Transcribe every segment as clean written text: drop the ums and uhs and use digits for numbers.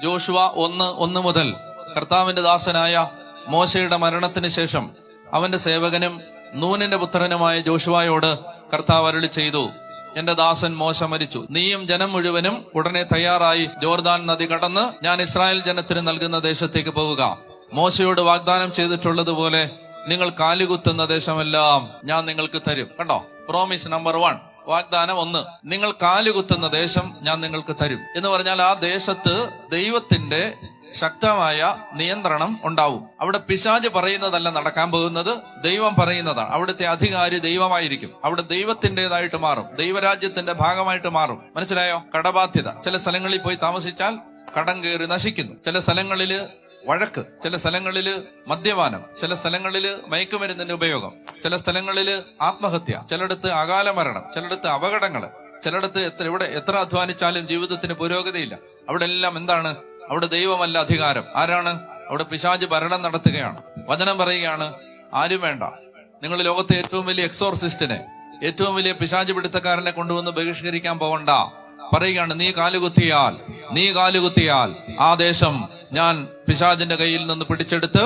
Joshua 1:1 മുതൽ കർത്താവിന്റെ ദാസനായ മോശയുടെ മരണത്തിന് ശേഷം അവന്റെ സേവകനും നൂനിന്റെ പുത്രനുമായ ജോഷുവയോട് കർത്താവ് അരുളി ചെയ്തു, എന്റെ ദാസൻ മോശ മരിച്ചു. നീയും ജനം മുഴുവനും ഉടനെ തയ്യാറായി ജോർദാൻ നദി കടന്ന് ഞാൻ ഇസ്രായേൽ ജനത്തിന് നൽകുന്ന ദേശത്തേക്ക് പോവുക. മോശയോട് വാഗ്ദാനം ചെയ്തിട്ടുള്ളതുപോലെ നിങ്ങൾ കാലുകുത്തുന്ന ദേശമെല്ലാം ഞാൻ നിങ്ങൾക്ക് തരും. കണ്ടോ, പ്രോമിസ് നമ്പർ 1, വാഗ്ദാനം 1, നിങ്ങൾ കാലുകുത്തുന്ന ദേശം ഞാൻ നിങ്ങൾക്ക് തരും എന്ന് പറഞ്ഞാൽ ആ ദേശത്ത് ദൈവത്തിന്റെ ശക്തമായ നിയന്ത്രണം ഉണ്ടാവും. അവിടെ പിശാച് പറയുന്നതല്ല നടക്കാൻ പോകുന്നത്, ദൈവം പറയുന്നതാണ്. അവിടുത്തെ അധികാരി ദൈവമായിരിക്കും. അവിടെ ദൈവത്തിൻ്റെതായിട്ട് മാറും, ദൈവരാജ്യത്തിന്റെ ഭാഗമായിട്ട് മാറും. മനസ്സിലായോ? കടബാധ്യത. ചില സ്ഥലങ്ങളിൽ പോയി താമസിച്ചാൽ കടം കയറി നശിക്കുന്നു. ചില സ്ഥലങ്ങളില് വഴക്ക്, ചില സ്ഥലങ്ങളില് മദ്യപാനം, ചില സ്ഥലങ്ങളില് മയക്കുമരുന്നിന്റെ ഉപയോഗം, ചില സ്ഥലങ്ങളില് ആത്മഹത്യ, ചിലയിടത്ത് അകാല മരണം, ചിലയിടത്ത് അപകടങ്ങള്, ചിലയിടത്ത് എത്ര അധ്വാനിച്ചാലും ജീവിതത്തിന് പുരോഗതിയില്ല. അവിടെ എല്ലാം എന്താണ്? അവിടെ ദൈവമല്ല അധികാരം. ആരാണ്? അവിടെ പിശാച് ഭരണം നടത്തുകയാണ്. വചനം പറയുകയാണ്, ആരും വേണ്ട, നിങ്ങൾ ലോകത്തെ ഏറ്റവും വലിയ എക്സോർസിസ്റ്റിനെ, ഏറ്റവും വലിയ പിശാച് പിടുത്തക്കാരനെ കൊണ്ടുവന്ന് ബഹിഷ്കരിക്കാൻ പോകണ്ട. പറയുകയാണ്, നീ കാലുകുത്തിയാൽ ആ ദേശം ഞാൻ പിശാചിന്റെ കയ്യിൽ നിന്ന് പിടിച്ചെടുത്ത്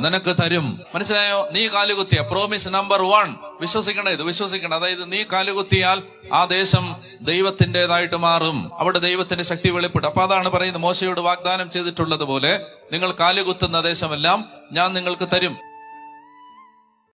നിനക്ക് തരും. മനസ്സിലായോ? നീ കാലുകുത്തിയ പ്രോമിസ് നമ്പർ 1. വിശ്വസിക്കണം, ഇത് വിശ്വസിക്കണം. അതായത് നീ കാലുകുത്തിയാൽ ആ ദേശം ദൈവത്തിൻ്റെതായിട്ട് മാറും. അവിടെ ദൈവത്തിന്റെ ശക്തി വെളിപ്പെടും. അപ്പൊ അതാണ് പറയുന്നത്, മോശയോട് വാഗ്ദാനം ചെയ്തിട്ടുള്ളത് പോലെ നിങ്ങൾ കാലുകുത്തുന്ന ദേശമെല്ലാം ഞാൻ നിങ്ങൾക്ക് തരും.